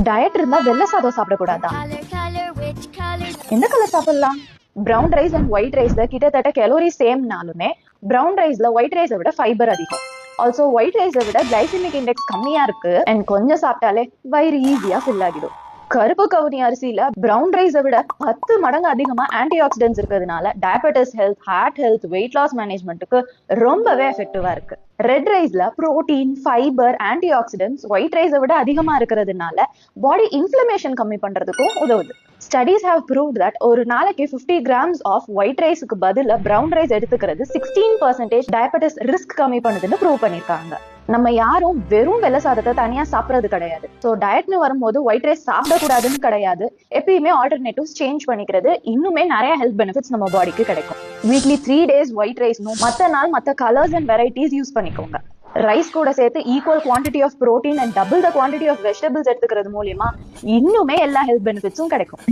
Diet இருந்தா வெள்ளை சாதம் சாப்பிடக்கூடாதா? எந்த கலர் சாப்பிடலாம்? பிரவுன் ரைஸ் அண்ட் ஒயிட் ரைஸ்ல கிட்டத்தட்ட கலோரி சேம்னாலுமே பிரவுன் ரைஸ்ல ஒயிட் ரைஸை விட ஃபைபர் அதிகம். ஆல்சோ ஒயிட் ரைஸை விட கிளைசிமிக் இண்டெக்ஸ் கம்மியா இருக்கு அண்ட் கொஞ்சம் சாப்பிட்டாலே வயிறு ஈஸியா ஃபில் ஆகிடும். கருப்பு கவுனி அரிசியில பிரவுன் ரைஸை விட 10 மடங்கு அதிகமா ஆன்டி ஆக்சிடென்ட்ஸ் இருக்கிறதுனால diabetes health, heart health, weight loss மேனேஜ்மெண்ட்டுக்கு ரொம்பவே எஃபெக்டிவா இருக்கு. ரெட் ரைஸ்ல protein, fibre, antioxidants white ரைஸை விட அதிகமா இருக்கிறதுனால பாடி இன்ஃப்ளமேஷன் கம்மி பண்றதுக்கும் உதவுது. ஸ்டடீஸ் ஹேவ் ப்ரூவ்ட் தட் ஒரு நாளைக்கு 50 கிராம்ஸ் ஆஃப் ஒயிட் ரைஸுக்கு பதிலா பிரவுன் ரைஸ் எடுத்துக்கிறது 16% டயபெட்டிஸ் ரிஸ்க் கம்மி பண்ணுதுன்னு ப்ரூவ் பண்ணிருக்காங்க. நம்ம யாரும் வெறும் வெள்ளை சாதத்தை தனியா சாப்பிடறது கிடையாது. ஸோ டயட்னு வரும்போது ஒயிட் ரைஸ் சாப்பிடக்கூடாதுன்னு கிடையாது. எப்பயுமே ஆல்டர்னேட்டிவ்ஸ் சேஞ்ச் பண்ணிக்கிறது இன்னுமே நிறைய ஹெல்த் பெனிஃபிட்ஸ் நம்ம பாடிக்கு கிடைக்கும். வீக்லி 3 days ஒயிட் ரைஸ்னும் மற்ற நாள் மற்ற கலர்ஸ் அண்ட் வெரைட்டிஸ் யூஸ் பண்ணிக்கோங்க. ரைஸ் கூட சேர்த்து equal quantity of protein and double the quantity of vegetables எடுத்துக்கிறது மூலியமா இன்னுமே எல்லா ஹெல்த் பெனிஃபிட்ஸும் கிடைக்கும்.